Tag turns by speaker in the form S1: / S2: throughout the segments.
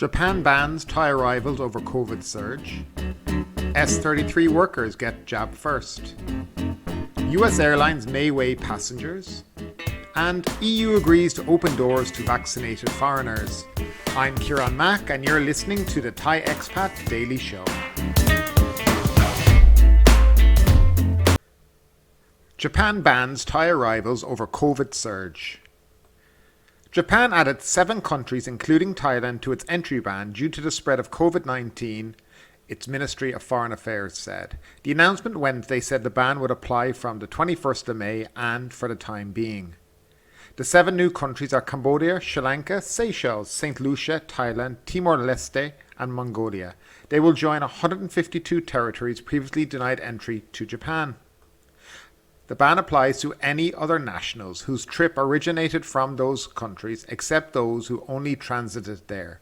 S1: Japan bans Thai arrivals over COVID surge. S-33 workers get jab first. US airlines may weigh passengers. And EU agrees to open doors to vaccinated foreigners. I'm Kieran Mack and you're listening to the Thai Expat Daily Show. Japan bans Thai arrivals over COVID surge. Japan added 7 countries, including Thailand, to its entry ban due to the spread of COVID-19, its Ministry of Foreign Affairs said. The announcement Wednesday said the ban would apply from the 21st of May and for the time being. The 7 new countries are Cambodia, Sri Lanka, Seychelles, St. Lucia, Thailand, Timor-Leste and Mongolia. They will join 152 territories previously denied entry to Japan. The ban applies to any other nationals whose trip originated from those countries except those who only transited there,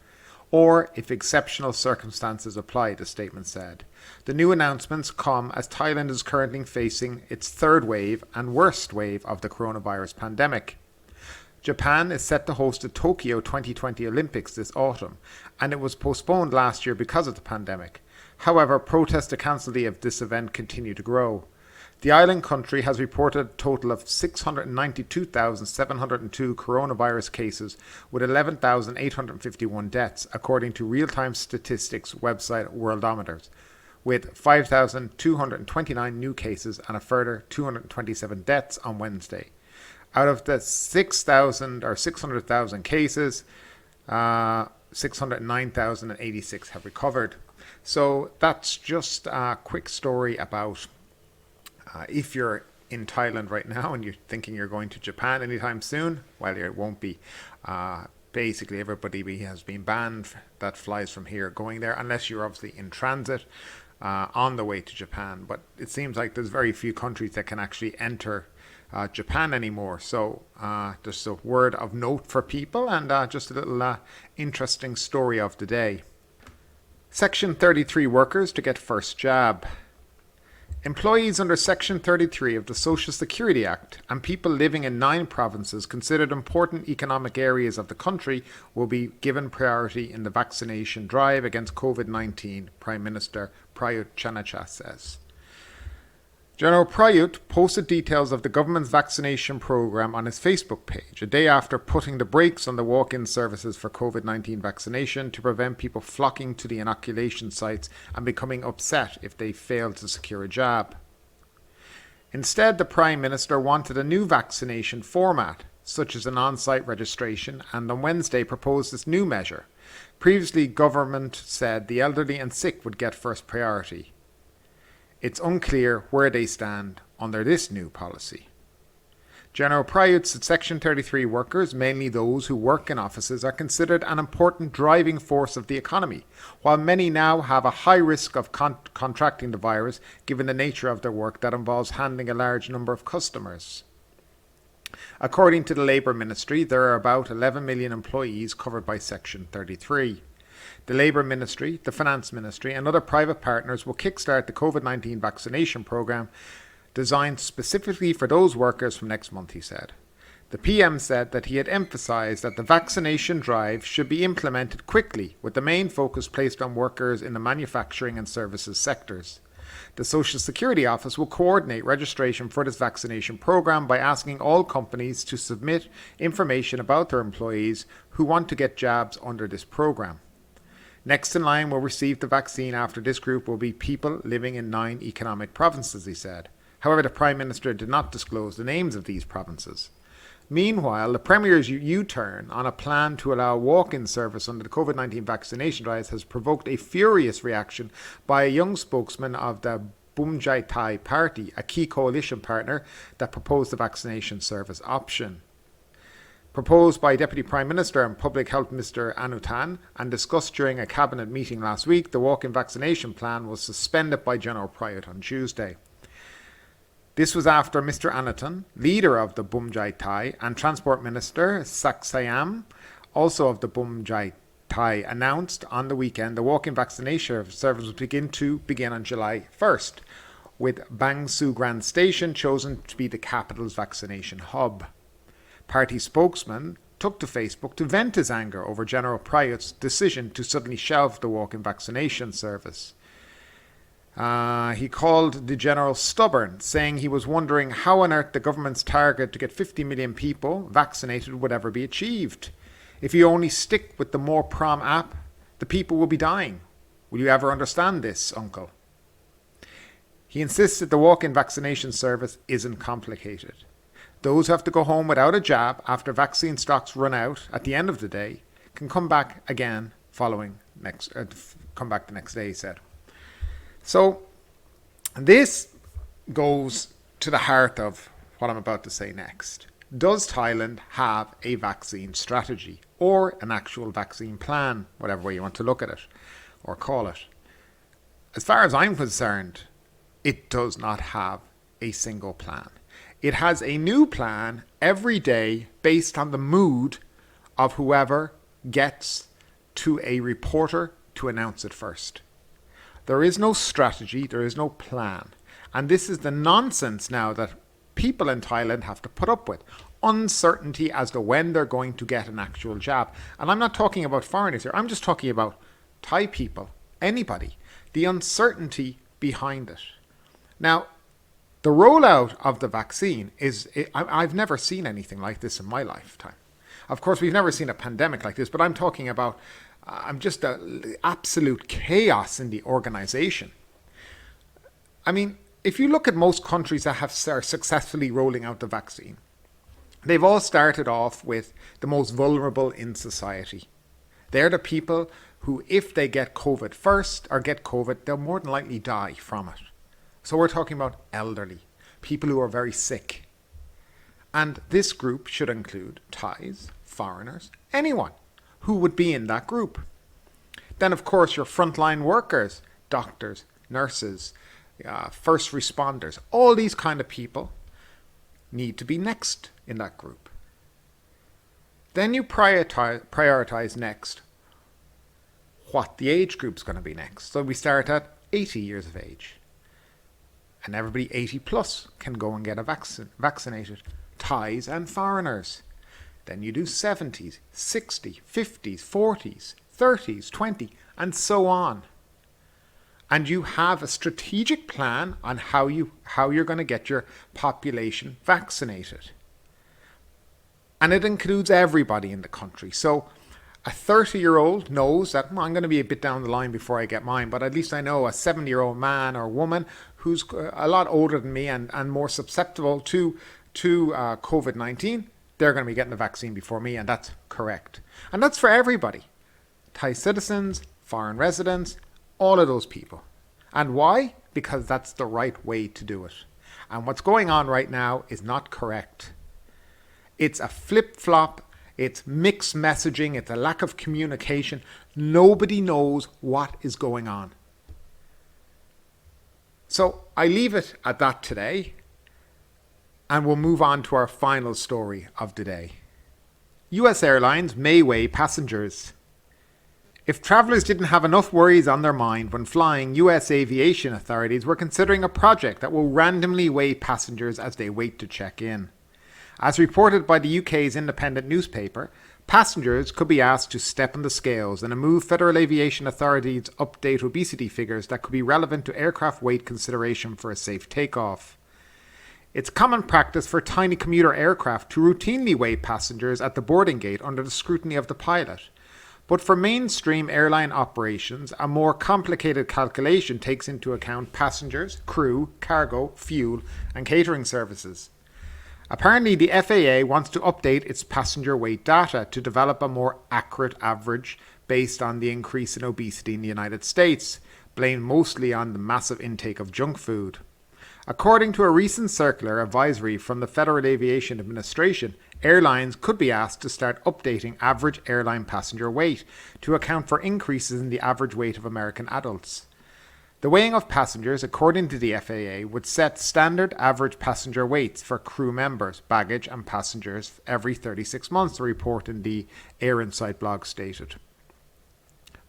S1: or if exceptional circumstances apply, the statement said. The new announcements come as Thailand is currently facing its third wave and worst wave of the coronavirus pandemic. Japan is set to host the Tokyo 2020 Olympics this autumn, and it was postponed last year because of the pandemic. However, protests to cancel this event continue to grow. The island country has reported a total of 692,702 coronavirus cases with 11,851 deaths, according to real-time statistics website Worldometers, with 5,229 new cases and a further 227 deaths on Wednesday. Out of the 600,000 cases, 609,086 have recovered. So that's just a quick story about if you're in Thailand right now and you're thinking you're going to Japan anytime soon, well, it won't be. Basically, everybody has been banned that flies from here going there, unless you're obviously in transit on the way to Japan. But it seems like there's very few countries that can actually enter Japan anymore. So just a word of note for people and just a little interesting story of the day. Section 33 workers to get first jab. Employees under Section 33 of the Social Security Act and people living in 9 provinces considered important economic areas of the country will be given priority in the vaccination drive against COVID-19, Prime Minister Prayut Chan-o-cha says. General Prayut posted details of the government's vaccination program on his Facebook page a day after putting the brakes on the walk-in services for COVID-19 vaccination to prevent people flocking to the inoculation sites and becoming upset if they failed to secure a jab. Instead, the Prime Minister wanted a new vaccination format, such as an on-site registration, and on Wednesday proposed this new measure. Previously, government said the elderly and sick would get first priority. It's unclear where they stand under this new policy. General Prayut said Section 33 workers, mainly those who work in offices, are considered an important driving force of the economy, while many now have a high risk of contracting the virus given the nature of their work that involves handling a large number of customers. According to the Labour Ministry, there are about 11 million employees covered by Section 33. The Labour Ministry, the Finance Ministry and other private partners will kickstart the COVID-19 vaccination programme designed specifically for those workers from next month, he said. The PM said that he had emphasised that the vaccination drive should be implemented quickly, with the main focus placed on workers in the manufacturing and services sectors. The Social Security Office will coordinate registration for this vaccination programme by asking all companies to submit information about their employees who want to get jabs under this programme. Next in line will receive the vaccine after this group will be people living in 9 economic provinces, he said. However, the Prime Minister did not disclose the names of these provinces. Meanwhile, the Premier's U-turn on a plan to allow walk-in service under the COVID-19 vaccination drive has provoked a furious reaction by a young spokesman of the Bumjai Thai Party, a key coalition partner that proposed the vaccination service option. Proposed by Deputy Prime Minister and Public Health Minister Anutin and discussed during a cabinet meeting last week, the walk-in vaccination plan was suspended by General Prayut on Tuesday. This was after Mr. Anutin, leader of the Bumjai Thai, and Transport Minister Saksayam, also of the Bumjai Thai, announced on the weekend the walk-in vaccination service will begin on July 1st, with Bang Su Grand Station chosen to be the capital's vaccination hub. Party spokesman took to Facebook to vent his anger over General Pryor's decision to suddenly shelve the walk-in vaccination service. He called the general stubborn, saying he was wondering how on earth the government's target to get 50 million people vaccinated would ever be achieved. If you only stick with the More Prom app, the people will be dying. Will you ever understand this, Uncle? He insisted the walk-in vaccination service isn't complicated. Those who have to go home without a jab after vaccine stocks run out at the end of the day can come back again come back the next day, he said. So this goes to the heart of what I'm about to say next. Does Thailand have a vaccine strategy or an actual vaccine plan, whatever way you want to look at it or call it? As far as I'm concerned, it does not have a single plan. It has a new plan every day based on the mood of whoever gets to a reporter to announce it first. There is no strategy, there is no plan. And this is the nonsense now that people in Thailand have to put up with. Uncertainty as to when they're going to get an actual jab. And I'm not talking about foreigners here, I'm just talking about Thai people, anybody. The uncertainty behind it. Now, the rollout of the vaccine I've never seen anything like this in my lifetime. Of course, we've never seen a pandemic like this, but I'm talking about just absolute chaos in the organization. I mean, if you look at most countries that are successfully rolling out the vaccine, they've all started off with the most vulnerable in society. They're the people who, if they get COVID first or get COVID, they'll more than likely die from it. So we're talking about elderly, people who are very sick. And this group should include Thais, foreigners, anyone who would be in that group. Then, of course, your frontline workers, doctors, nurses, first responders, all these kind of people need to be next in that group. Then you prioritize next what the age group's going to be next. So we start at 80 years of age. And everybody 80 plus can go and get vaccinated. Thais and foreigners. Then you do 70s, 60s, 50s, 40s, 30s, 20, and so on. And you have a strategic plan on how you're going to get your population vaccinated. And it includes everybody in the country. So a 30-year-old knows that I'm going to be a bit down the line before I get mine, but at least I know a 70-year-old man or woman who's a lot older than me and more susceptible to COVID-19, they're going to be getting the vaccine before me, and that's correct. And that's for everybody. Thai citizens, foreign residents, all of those people. And why? Because that's the right way to do it. And what's going on right now is not correct. It's a flip-flop. It's mixed messaging. It's a lack of communication. Nobody knows what is going on. So I leave it at that today, and we'll move on to our final story of the day. US airlines may weigh passengers. If travelers didn't have enough worries on their mind when flying, US aviation authorities were considering a project that will randomly weigh passengers as they wait to check in. As reported by the UK's independent newspaper, passengers could be asked to step on the scales in a move federal aviation authorities update obesity figures that could be relevant to aircraft weight consideration for a safe takeoff. It's common practice for tiny commuter aircraft to routinely weigh passengers at the boarding gate under the scrutiny of the pilot. But for mainstream airline operations, a more complicated calculation takes into account passengers, crew, cargo, fuel, and catering services. Apparently, the FAA wants to update its passenger weight data to develop a more accurate average based on the increase in obesity in the United States, blamed mostly on the massive intake of junk food. According to a recent circular advisory from the Federal Aviation Administration, airlines could be asked to start updating average airline passenger weight to account for increases in the average weight of American adults. The weighing of passengers, according to the FAA, would set standard average passenger weights for crew members, baggage and passengers every 36 months, the report in the Air Insight blog stated.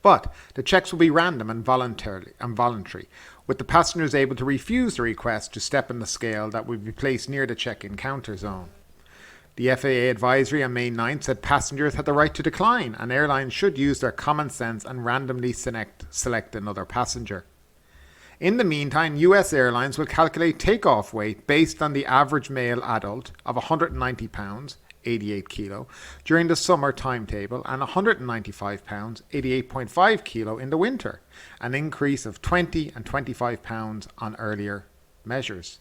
S1: But the checks will be random and voluntary, with the passengers able to refuse the request to step on the scale that would be placed near the check-in counter zone. The FAA advisory on May 9th said passengers had the right to decline, and airlines should use their common sense and randomly select another passenger. In the meantime, US airlines will calculate takeoff weight based on the average male adult of 190 pounds, 88 kilo, during the summer timetable, and 195 pounds, 88.5 kilo in the winter, an increase of 20 and 25 pounds on earlier measures.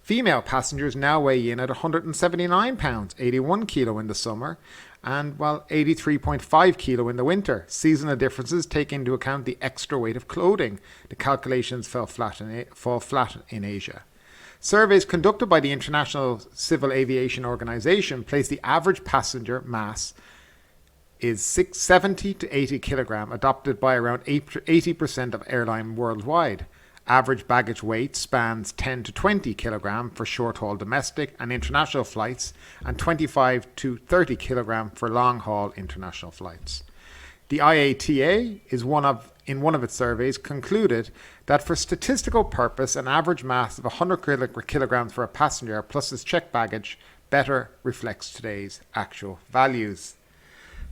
S1: Female passengers now weigh in at 179 pounds, 81 kilo in the summer, and 83.5 kilo in the winter. Seasonal differences take into account the extra weight of clothing. The calculations fall flat in Asia. Surveys conducted by the International Civil Aviation Organization place the average passenger mass is 70 to 80 kilogram, adopted by around 80% of airline worldwide. Average baggage weight spans 10 to 20 kilogram for short-haul domestic and international flights, and 25 to 30 kilogram for long-haul international flights. The IATA in one of its surveys concluded that for statistical purpose, an average mass of 100 kilograms for a passenger plus his checked baggage better reflects today's actual values.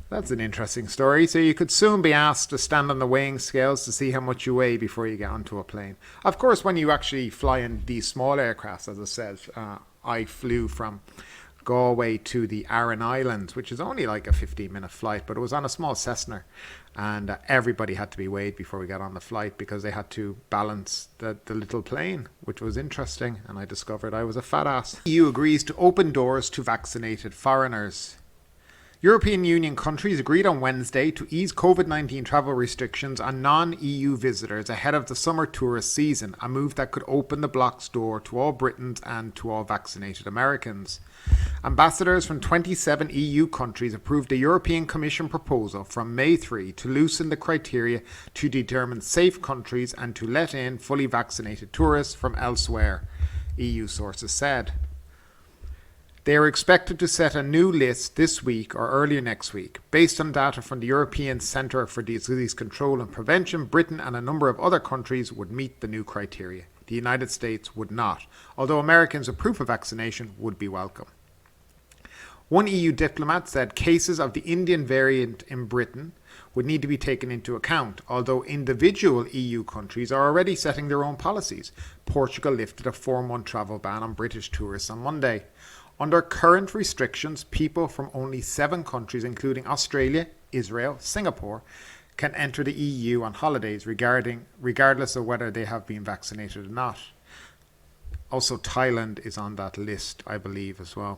S1: That's an interesting story. So you could soon be asked to stand on the weighing scales to see how much you weigh before you get onto a plane. Of course, when you actually fly in these small aircrafts, as I said, I flew from Galway to the Aran Islands, which is only like a 15-minute flight, but it was on a small Cessna, and everybody had to be weighed before we got on the flight because they had to balance the little plane, which was interesting, and I discovered I was a fat ass. The EU agrees to open doors to vaccinated foreigners. European Union countries agreed on Wednesday to ease COVID-19 travel restrictions on non-EU visitors ahead of the summer tourist season, a move that could open the bloc's door to all Britons and to all vaccinated Americans. Ambassadors from 27 EU countries approved a European Commission proposal from May 3 to loosen the criteria to determine safe countries and to let in fully vaccinated tourists from elsewhere, EU sources said. They are expected to set a new list this week or early next week. Based on data from the European Centre for Disease Control and Prevention, Britain and a number of other countries would meet the new criteria. The United States would not, although Americans with proof of vaccination would be welcome. One EU diplomat said cases of the Indian variant in Britain would need to be taken into account, although individual EU countries are already setting their own policies. Portugal lifted a 4-month travel ban on British tourists on Monday. Under current restrictions, people from only 7 countries, including Australia, Israel, Singapore, can enter the EU on holidays regardless of whether they have been vaccinated or not. Also, Thailand is on that list, I believe, as well.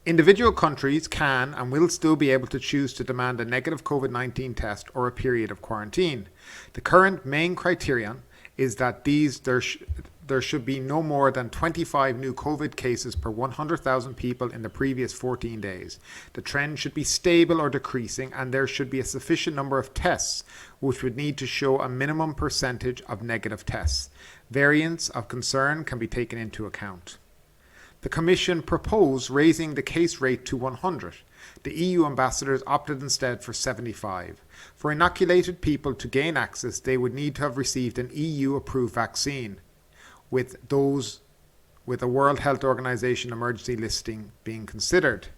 S1: Individual countries can and will still be able to choose to demand a negative COVID-19 test or a period of quarantine. The current main criterion is that there should be no more than 25 new COVID cases per 100,000 people in the previous 14 days. The trend should be stable or decreasing, and there should be a sufficient number of tests, which would need to show a minimum percentage of negative tests. Variants of concern can be taken into account. The Commission proposed raising the case rate to 100. The EU ambassadors opted instead for 75. For inoculated people to gain access, they would need to have received an EU-approved vaccine, with those with a World Health Organization emergency listing being considered.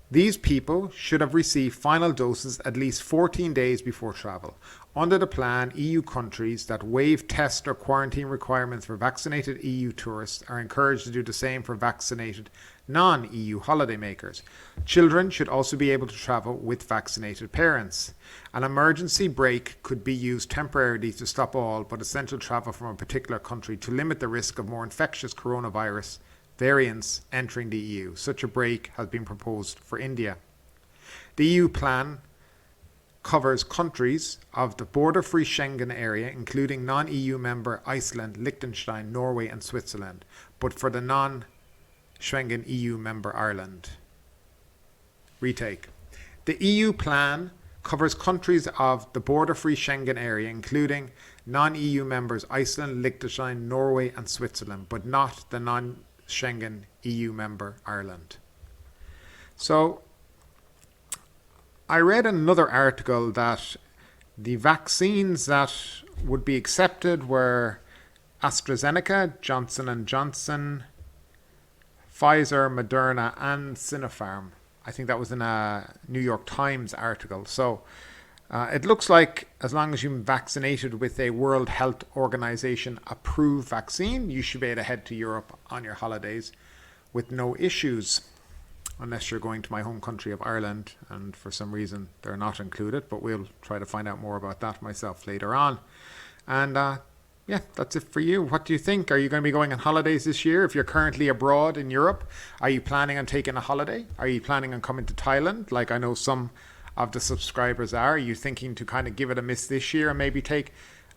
S1: These people should have received final doses at least 14 days before travel. Under the plan, EU countries that waive test or quarantine requirements for vaccinated EU tourists are encouraged to do the same for vaccinated non-EU holidaymakers. Children should also be able to travel with vaccinated parents. An emergency break could be used temporarily to stop all but essential travel from a particular country to limit the risk of more infectious coronavirus variants entering the EU. Such a break has been proposed for India. The EU plan covers countries of the border-free Schengen area, including non-EU member Iceland, Liechtenstein, Norway and Switzerland, but for the non-Schengen EU member Ireland. Retake. The EU plan covers countries of the border-free Schengen area, including non-EU members Iceland, Liechtenstein, Norway and Switzerland, but not the non-Schengen EU member Ireland. So, I read another article that the vaccines that would be accepted were AstraZeneca, Johnson & Johnson, Pfizer, Moderna, and Sinopharm. I think that was in a New York Times article. So it looks like as long as you're vaccinated with a World Health Organization approved vaccine, you should be able to head to Europe on your holidays with no issues. Unless you're going to my home country of Ireland, and for some reason they're not included, but we'll try to find out more about that myself later on. And yeah, that's it for you. What do you think? Are you going to be going on holidays this year? If you're currently abroad in Europe, are you planning on taking a holiday? Are you planning on coming to Thailand? Like I know some of the subscribers are. Are you thinking to kind of give it a miss this year and maybe take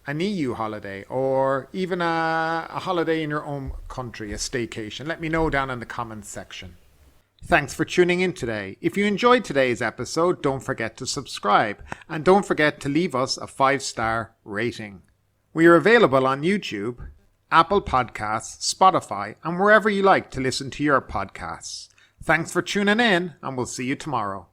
S1: an EU holiday or even a holiday in your own country, a staycation? Let me know down in the comments section. Thanks for tuning in today. If you enjoyed today's episode, don't forget to subscribe and don't forget to leave us a 5-star rating. We are available on YouTube, Apple Podcasts, Spotify, and wherever you like to listen to your podcasts. Thanks for tuning in, and we'll see you tomorrow.